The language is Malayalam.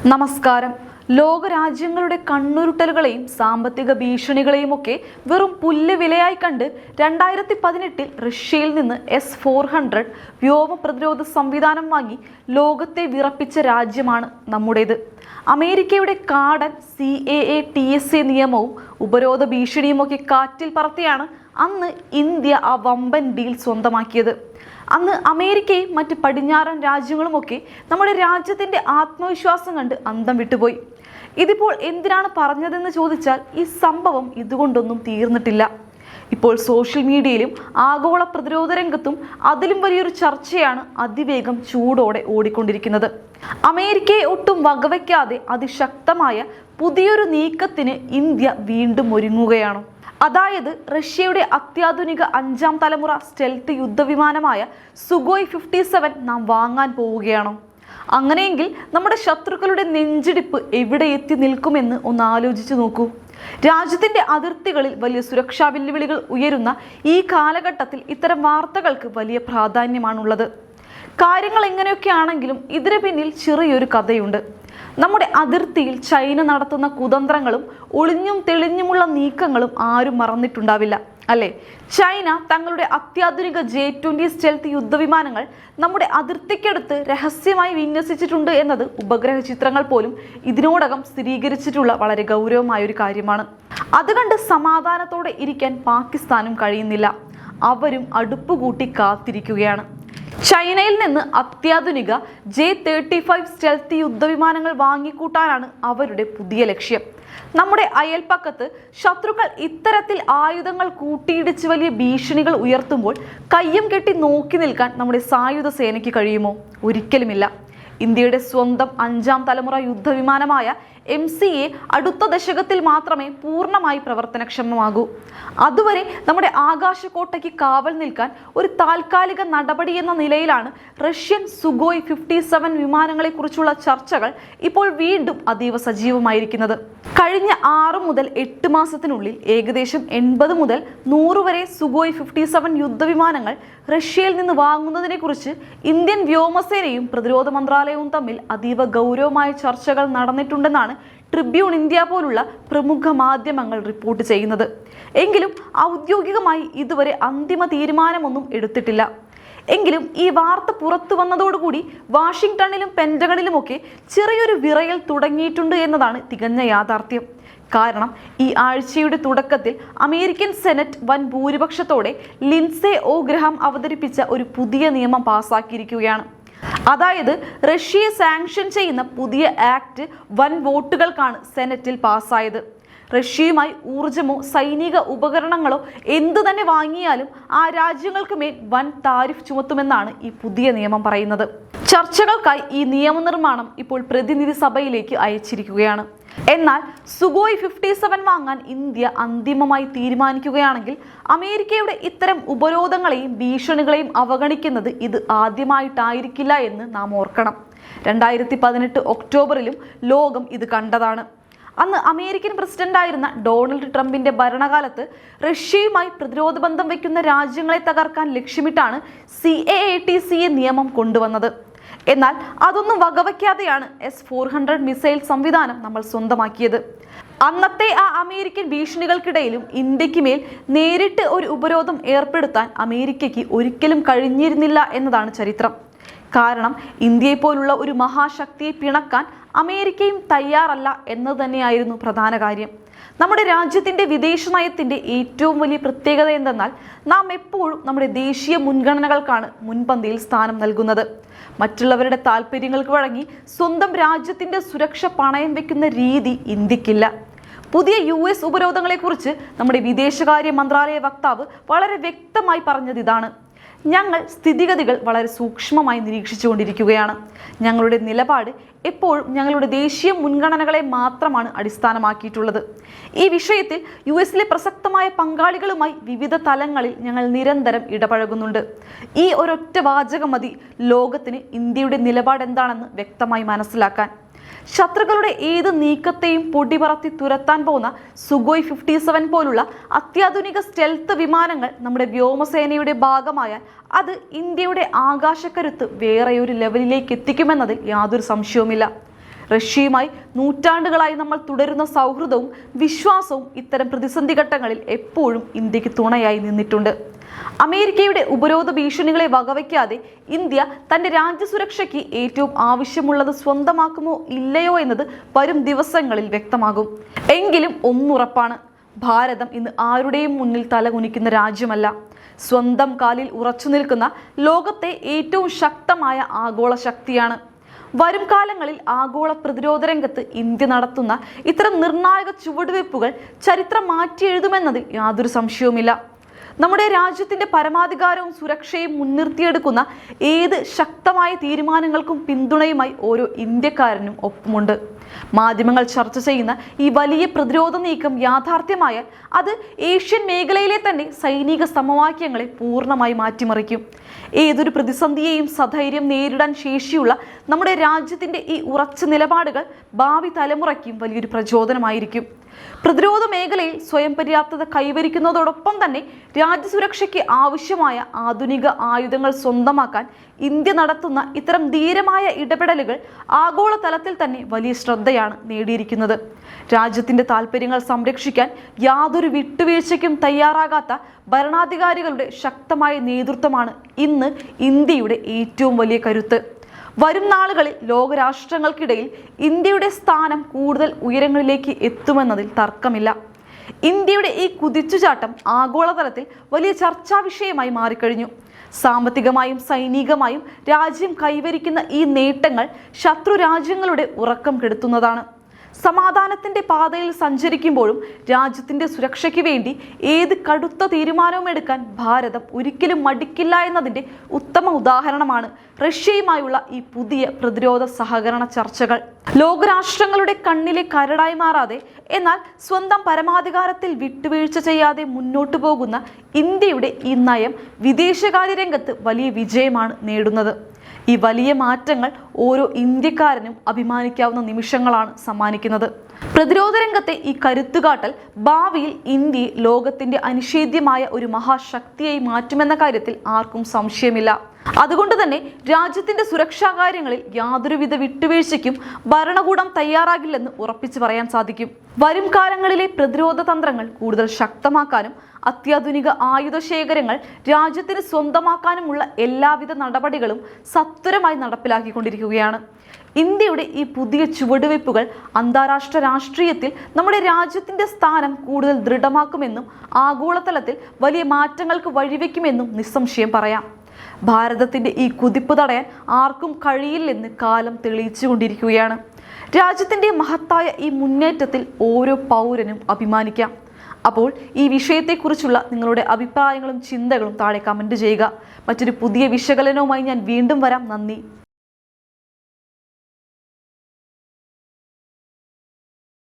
നമസ്കാരം. ലോകരാജ്യങ്ങളുടെ കണ്ണുരുട്ടലുകളെയും സാമ്പത്തിക ഭീഷണികളെയും ഒക്കെ വെറും പുല്ല് വിലയായി കണ്ട് 2018 റഷ്യയിൽ നിന്ന് S-400 വ്യോമ പ്രതിരോധ സംവിധാനം വാങ്ങി ലോകത്തെ വിറപ്പിച്ച രാജ്യമാണ് നമ്മുടേത്. അമേരിക്കയുടെ കാടൻ CAA-TSA നിയമവും ഉപരോധ ഭീഷണിയുമൊക്കെ കാറ്റിൽ പറത്തിയാണ് അന്ന് ഇന്ത്യ ആ വമ്പൻ ഡീൽ സ്വന്തമാക്കിയത്. അന്ന് അമേരിക്കയും മറ്റ് പടിഞ്ഞാറൻ രാജ്യങ്ങളുമൊക്കെ നമ്മുടെ രാജ്യത്തിൻ്റെ ആത്മവിശ്വാസം കണ്ട് അന്തം വിട്ടുപോയി. ഇതിപ്പോൾ എന്തിനാണ് പറഞ്ഞതെന്ന് ചോദിച്ചാൽ ഈ സംഭവം ഇതുകൊണ്ടൊന്നും തീർന്നിട്ടില്ല. ഇപ്പോൾ സോഷ്യൽ മീഡിയയിലും ആഗോള പ്രതിരോധ രംഗത്തും അതിലും വലിയൊരു ചർച്ചയാണ് അതിവേഗം ചൂടോടെ ഓടിക്കൊണ്ടിരിക്കുന്നത്. അമേരിക്കയെ ഒട്ടും വകവയ്ക്കാതെ അതിശക്തമായ പുതിയൊരു നീക്കത്തിന് ഇന്ത്യ വീണ്ടും ഒരുങ്ങുകയാണ്. അതായത് റഷ്യയുടെ അത്യാധുനിക 5ാം തലമുറ സ്റ്റെൽത്ത് യുദ്ധവിമാനമായ സുഖോയ് 57 നാം വാങ്ങാൻ പോവുകയാണോ? അങ്ങനെയെങ്കിൽ നമ്മുടെ ശത്രുക്കളുടെ നെഞ്ചിടിപ്പ് എവിടെ എത്തി നിൽക്കുമെന്ന് ഒന്ന് ആലോചിച്ചു നോക്കൂ. രാജ്യത്തിന്റെ അതിർത്തികളിൽ വലിയ സുരക്ഷാ വെല്ലുവിളികൾ ഉയരുന്ന ഈ കാലഘട്ടത്തിൽ ഇത്തരം വാർത്തകൾക്ക് വലിയ പ്രാധാന്യമാണുള്ളത്. കാര്യങ്ങൾ എങ്ങനെയൊക്കെയാണെങ്കിലും ഇതിന് പിന്നിൽ ചെറിയൊരു കഥയുണ്ട്. നമ്മുടെ അതിർത്തിയിൽ ചൈന നടത്തുന്ന കുതന്ത്രങ്ങളും ഒളിഞ്ഞും തെളിഞ്ഞുമുള്ള നീക്കങ്ങളും ആരും മറന്നിട്ടുണ്ടാവില്ല, അല്ലേ? ചൈന തങ്ങളുടെ അത്യാധുനിക J-20 സ്റ്റെൽത്ത് യുദ്ധവിമാനങ്ങൾ നമ്മുടെ അതിർത്തിക്കടുത്ത് രഹസ്യമായി വിന്യസിച്ചിട്ടുണ്ട് എന്നത് ഉപഗ്രഹ ചിത്രങ്ങൾ പോലും ഇതിനോടകം സ്ഥിരീകരിച്ചിട്ടുള്ള വളരെ ഗൗരവമായ ഒരു കാര്യമാണ്. അതുകണ്ട് സമാധാനത്തോടെ ഇരിക്കാൻ പാകിസ്ഥാനും കഴിയുന്നില്ല. അവരും അടുപ്പുകൂട്ടി കാത്തിരിക്കുകയാണ്. ചൈനയിൽ നിന്ന് അത്യാധുനിക J-35 സ്റ്റെൽത്ത് യുദ്ധവിമാനങ്ങൾ വാങ്ങിക്കൂട്ടാനാണ് അവരുടെ പുതിയ ലക്ഷ്യം. നമ്മുടെ അയൽപ്പക്കത്ത് ശത്രുക്കൾ ഇത്തരത്തിൽ ആയുധങ്ങൾ കൂട്ടിയിടിച്ച് വലിയ ഭീഷണികൾ ഉയർത്തുമ്പോൾ കയ്യും കെട്ടി നോക്കി നിൽക്കാൻ നമ്മുടെ സായുധ സേനയ്ക്ക് കഴിയുമോ? ഒരിക്കലുമില്ല. ഇന്ത്യയുടെ സ്വന്തം 5ാം തലമുറ യുദ്ധവിമാനമായ MCA അടുത്ത ദശകത്തിൽ മാത്രമേ പൂർണ്ണമായി പ്രവർത്തനക്ഷമമാകൂ. അതുവരെ നമ്മുടെ ആകാശക്കോട്ടയ്ക്ക് കാവൽ നിൽക്കാൻ ഒരു താൽക്കാലിക നടപടി എന്ന നിലയിലാണ് റഷ്യൻ സുഖോയ് 57 വിമാനങ്ങളെക്കുറിച്ചുള്ള ചർച്ചകൾ ഇപ്പോൾ വീണ്ടും അതീവ സജീവമായിരിക്കുന്നത്. കഴിഞ്ഞ 6 മുതൽ 8 മാസത്തിനുള്ളിൽ ഏകദേശം 80 മുതൽ 100 വരെ സുഖോയ് 57 യുദ്ധവിമാനങ്ങൾ റഷ്യയിൽ നിന്ന് വാങ്ങുന്നതിനെ കുറിച്ച് ഇന്ത്യൻ വ്യോമസേനയും പ്രതിരോധ മന്ത്രാലയവും തമ്മിൽ അതീവ ഗൗരവമായ ചർച്ചകൾ നടന്നിട്ടുണ്ടെന്നാണ് ട്രിബ്യൂൺ ഇന്ത്യ പോലുള്ള പ്രമുഖ മാധ്യമങ്ങൾ റിപ്പോർട്ട് ചെയ്യുന്നത്. എങ്കിലും ഔദ്യോഗികമായി ഇതുവരെ അന്തിമ തീരുമാനമൊന്നും എടുത്തിട്ടില്ല. എങ്കിലും ഈ വാർത്ത പുറത്തു വന്നതോടുകൂടി വാഷിംഗ്ടണിലും പെന്റഗണിലുമൊക്കെ ചെറിയൊരു വിറയൽ തുടങ്ങിയിട്ടുണ്ട് എന്നതാണ് തികഞ്ഞ യാഥാർത്ഥ്യം. കാരണം ഈ ആഴ്ചയുടെ തുടക്കത്തിൽ അമേരിക്കൻ സെനറ്റ് വൻ ഭൂരിപക്ഷത്തോടെ ലിൻസേ ഒ ഗ്രഹാം അവതരിപ്പിച്ച ഒരു പുതിയ നിയമം പാസാക്കിയിരിക്കുകയാണ്. അതായത് റഷ്യയെ സാങ്ഷൻ ചെയ്യുന്ന പുതിയ ആക്ട് വൻ വോട്ടുകൾക്കാണ് സെനറ്റിൽ പാസ്സായത്. റഷ്യയുമായി ഊർജമോ സൈനിക ഉപകരണങ്ങളോ എന്തു തന്നെ വാങ്ങിയാലും ആ രാജ്യങ്ങൾക്ക് മേൽ വൻ താരിഫ് ചുമത്തുമെന്നാണ് ഈ പുതിയ നിയമം പറയുന്നത്. ചർച്ചകൾക്കായി ഈ നിയമനിർമ്മാണം ഇപ്പോൾ പ്രതിനിധി സഭയിലേക്ക് അയച്ചിരിക്കുകയാണ്. എന്നാൽ സുഖോയ് 57 വാങ്ങാൻ ഇന്ത്യ അന്തിമമായി തീരുമാനിക്കുകയാണെങ്കിൽ അമേരിക്കയുടെ ഇത്തരം ഉപരോധങ്ങളെയും ഭീഷണികളെയും അവഗണിക്കുന്നത് ഇത് ആദ്യമായിട്ടായിരിക്കില്ല എന്ന് നാം ഓർക്കണം. 2018 ഒക്ടോബറിലും ലോകം ഇത് കണ്ടതാണ്. അന്ന് അമേരിക്കൻ പ്രസിഡന്റായിരുന്ന ഡൊണാൾഡ് ട്രംപിന്റെ ഭരണകാലത്ത് റഷ്യയുമായി പ്രതിരോധ ബന്ധം വയ്ക്കുന്ന രാജ്യങ്ങളെ തകർക്കാൻ ലക്ഷ്യമിട്ടാണ് CAA-TSA നിയമം കൊണ്ടുവന്നത്. എന്നാൽ അതൊന്നും വകവയ്ക്കാതെയാണ് S-400 മിസൈൽ സംവിധാനം നമ്മൾ സ്വന്തമാക്കിയത്. അന്നത്തെ ആ അമേരിക്കൻ ഭീഷണികൾക്കിടയിലും ഇന്ത്യക്ക് മേൽ നേരിട്ട് ഒരു ഉപരോധം ഏർപ്പെടുത്താൻ അമേരിക്കയ്ക്ക് ഒരിക്കലും കഴിഞ്ഞിരുന്നില്ല എന്നതാണ് ചരിത്രം. കാരണം ഇന്ത്യയെപ്പോലുള്ള ഒരു മഹാശക്തിയെ പിണക്കാൻ അമേരിക്കയും തയ്യാറല്ല എന്നത് തന്നെയായിരുന്നു പ്രധാന കാര്യം. നമ്മുടെ രാജ്യത്തിൻ്റെ വിദേശ നയത്തിൻ്റെ ഏറ്റവും വലിയ പ്രത്യേകത എന്തെന്നാൽ നാം എപ്പോഴും നമ്മുടെ ദേശീയ മുൻഗണനകൾക്കാണ് മുൻപന്തിയിൽ സ്ഥാനം നൽകുന്നത്. മറ്റുള്ളവരുടെ താല്പര്യങ്ങൾക്ക് വഴങ്ങി സ്വന്തം രാജ്യത്തിൻ്റെ സുരക്ഷ പണയം വെക്കുന്ന രീതി ഇന്ത്യക്കില്ല. പുതിയ US ഉപരോധങ്ങളെക്കുറിച്ച് നമ്മുടെ വിദേശകാര്യ മന്ത്രാലയ വക്താവ് വളരെ വ്യക്തമായി പറഞ്ഞത് ഇതാണ്: ഞങ്ങൾ സ്ഥിതിഗതികൾ വളരെ സൂക്ഷ്മമായി നിരീക്ഷിച്ചുകൊണ്ടിരിക്കുകയാണ്. ഞങ്ങളുടെ നിലപാട് എപ്പോഴും ഞങ്ങളുടെ ദേശീയ മുൻഗണനകളെ മാത്രമാണ് അടിസ്ഥാനമാക്കിയിട്ടുള്ളത്. ഈ വിഷയത്തിൽ US പ്രസക്തമായ പങ്കാളികളുമായി വിവിധ തലങ്ങളിൽ ഞങ്ങൾ നിരന്തരം ഇടപഴകുന്നുണ്ട്. ഈ ഒരൊറ്റ വാചകം മതി ലോകത്തിന് ഇന്ത്യയുടെ നിലപാട് എന്താണെന്ന് വ്യക്തമായി മനസ്സിലാക്കാൻ. ശത്രുക്കളുടെ ഏത് നീക്കത്തെയും പൊടിപറത്തി തുരത്താൻ പോകുന്ന സുഖോയ് 57 പോലുള്ള അത്യാധുനിക സ്റ്റെൽത്ത് വിമാനങ്ങൾ നമ്മുടെ വ്യോമസേനയുടെ ഭാഗമായാൽ അത് ഇന്ത്യയുടെ ആകാശക്കരുത്ത് വേറെയൊരു ലെവലിലേക്ക് എത്തിക്കുമെന്നതിൽ യാതൊരു സംശയവുമില്ല. റഷ്യയുമായി നൂറ്റാണ്ടുകളായി നമ്മൾ തുടരുന്ന സൗഹൃദവും വിശ്വാസവും ഇത്തരം പ്രതിസന്ധി ഘട്ടങ്ങളിൽ എപ്പോഴും ഇന്ത്യക്ക് തുണയായി നിന്നിട്ടുണ്ട്. അമേരിക്കയുടെ ഉപരോധ ഭീഷണികളെ വകവയ്ക്കാതെ ഇന്ത്യ തന്റെ രാജ്യസുരക്ഷയ്ക്ക് ഏറ്റവും ആവശ്യമുള്ളത് സ്വന്തമാക്കുമോ ഇല്ലയോ എന്നത് വരും ദിവസങ്ങളിൽ വ്യക്തമാകും. എങ്കിലും ഒന്നുറപ്പാണ്, ഭാരതം ഇന്ന് ആരുടെയും മുന്നിൽ തലകുനിക്കുന്ന രാജ്യമല്ല. സ്വന്തം കാലിൽ ഉറച്ചു നിൽക്കുന്ന ലോകത്തെ ഏറ്റവും ശക്തമായ ആഗോള ശക്തിയാണ്. വരും കാലങ്ങളിൽ ആഗോള പ്രതിരോധ രംഗത്ത് ഇന്ത്യ നടത്തുന്ന ഇത്തരം നിർണായക ചുവടുവയ്പ്പുകൾ ചരിത്രം മാറ്റിയെഴുതുമെന്നതിൽ യാതൊരു സംശയവുമില്ല. നമ്മുടെ രാജ്യത്തിന്റെ പരമാധികാരവും സുരക്ഷയും മുൻനിർത്തിയെടുക്കുന്ന ഏത് ശക്തമായ തീരുമാനങ്ങൾക്കും പിന്തുണയുമായി ഓരോ ഇന്ത്യക്കാരനും ഒപ്പമുണ്ട്. മാധ്യമങ്ങൾ ചർച്ച ചെയ്യുന്ന ഈ വലിയ പ്രതിരോധ നീക്കം യാഥാർത്ഥ്യമായാൽ അത് ഏഷ്യൻ മേഖലയിലെ തന്നെ സൈനിക സമവാക്യങ്ങളെ പൂർണ്ണമായി മാറ്റിമറിക്കും. ഏതൊരു പ്രതിസന്ധിയെയും സധൈര്യം നേരിടാൻ ശേഷിയുള്ള നമ്മുടെ രാജ്യത്തിന്റെ ഈ ഉറച്ച നിലപാടുകൾ ഭാവി തലമുറയ്ക്കും വലിയൊരു പ്രചോദനമായിരിക്കും. പ്രതിരോധ മേഖലയിൽ സ്വയം പര്യാപ്തത കൈവരിക്കുന്നതോടൊപ്പം തന്നെ രാജ്യസുരക്ഷയ്ക്ക് ആവശ്യമായ ആധുനിക ആയുധങ്ങൾ സ്വന്തമാക്കാൻ ഇന്ത്യ നടത്തുന്ന ഇത്തരം ധീരമായ ഇടപെടലുകൾ ആഗോളതലത്തിൽ തന്നെ വലിയ ശ്രദ്ധയാണ് നേടിയിരിക്കുന്നത്. രാജ്യത്തിന്റെ താൽപ്പര്യങ്ങൾ സംരക്ഷിക്കാൻ യാതൊരു വിട്ടുവീഴ്ചയ്ക്കും തയ്യാറാകാത്ത ഭരണാധികാരികളുടെ ശക്തമായ നേതൃത്വമാണ് ഇന്ന് ഇന്ത്യയുടെ ഏറ്റവും വലിയ കരുത്ത്. വരും നാളുകളിൽ ലോകരാഷ്ട്രങ്ങൾക്കിടയിൽ ഇന്ത്യയുടെ സ്ഥാനം കൂടുതൽ ഉയരങ്ങളിലേക്ക് എത്തുമെന്നതിൽ തർക്കമില്ല. ഇന്ത്യയുടെ ഈ കുതിച്ചുചാട്ടം ആഗോളതലത്തിൽ വലിയ ചർച്ചാ വിഷയമായി മാറിക്കഴിഞ്ഞു. സാമ്പത്തികമായും സൈനികമായും രാജ്യം കൈവരിക്കുന്ന ഈ നേട്ടങ്ങൾ ശത്രു രാജ്യങ്ങളുടെ ഉറക്കം കെടുത്തുന്നതാണ്. സമാധാനത്തിന്റെ പാതയിൽ സഞ്ചരിക്കുമ്പോഴും രാജ്യത്തിന്റെ സുരക്ഷയ്ക്ക് വേണ്ടി ഏത് കടുത്ത തീരുമാനവും എടുക്കാൻ ഭാരതം ഒരിക്കലും മടിക്കില്ല എന്നതിന്റെ ഉത്തമ ഉദാഹരണമാണ് റഷ്യയുമായുള്ള ഈ പുതിയ പ്രതിരോധ സഹകരണ ചർച്ചകൾ. ലോകരാഷ്ട്രങ്ങളുടെ കണ്ണിലെ കരടായി മാറാതെ എന്നാൽ സ്വന്തം പരമാധികാരത്തിൽ വിട്ടുവീഴ്ച ചെയ്യാതെ മുന്നോട്ടു പോകുന്ന ഇന്ത്യയുടെ ഈ നയം വിദേശകാര്യ രംഗത്ത് വലിയ വിജയമാണ് നേടുന്നത്. ഈ വലിയ മാറ്റങ്ങൾ ഓരോ ഇന്ത്യക്കാരനും അഭിമാനിക്കാവുന്ന നിമിഷങ്ങളാണ് സമ്മാനിക്കുന്നത്. പ്രതിരോധ രംഗത്തെ ഈ കരുത്തുകാട്ടൽ ഭാവിയിൽ ഇന്ത്യയെ ലോകത്തിന്റെ അനിഷേധ്യമായ ഒരു മഹാശക്തിയായി മാറ്റുമെന്ന കാര്യത്തിൽ ആർക്കും സംശയമില്ല. അതുകൊണ്ട് തന്നെ രാജ്യത്തിന്റെ സുരക്ഷാ കാര്യങ്ങളിൽ യാതൊരുവിധ വിട്ടുവീഴ്ചയ്ക്കും ഭരണകൂടം തയ്യാറാകില്ലെന്ന് ഉറപ്പിച്ചു പറയാൻ സാധിക്കും. വരും കാലങ്ങളിലെ പ്രതിരോധ തന്ത്രങ്ങൾ കൂടുതൽ ശക്തമാക്കാനും അത്യാധുനിക ആയുധ ശേഖരങ്ങൾ രാജ്യത്തിന് സ്വന്തമാക്കാനുമുള്ള എല്ലാവിധ നടപടികളും സത്വരമായി നടപ്പിലാക്കിക്കൊണ്ടിരിക്കുകയാണ്. ഇന്ത്യയുടെ ഈ പുതിയ ചുവടുവയ്പ്പുകൾ അന്താരാഷ്ട്ര രാഷ്ട്രീയത്തിൽ നമ്മുടെ രാജ്യത്തിന്റെ സ്ഥാനം കൂടുതൽ ദൃഢമാക്കുമെന്നും ആഗോളതലത്തിൽ വലിയ മാറ്റങ്ങൾക്ക് വഴിവെക്കുമെന്നും നിസ്സംശയം പറയാം. ഭാരതത്തിന്റെ ഈ കുതിപ്പ് തടയാൻ ആർക്കും കഴിയില്ലെന്ന് കാലം തെളിയിച്ചുകൊണ്ടിരിക്കുകയാണ്. രാജ്യത്തിന്റെ മഹത്തായ ഈ മുന്നേറ്റത്തിൽ ഓരോ പൗരനും അഭിമാനിക്കാം. അപ്പോൾ ഈ വിഷയത്തെക്കുറിച്ചുള്ള നിങ്ങളുടെ അഭിപ്രായങ്ങളും ചിന്തകളും താഴെ കമന്റ് ചെയ്യുക. മറ്റൊരു പുതിയ വിശകലനവുമായി ഞാൻ വീണ്ടും വരാം. നന്ദി.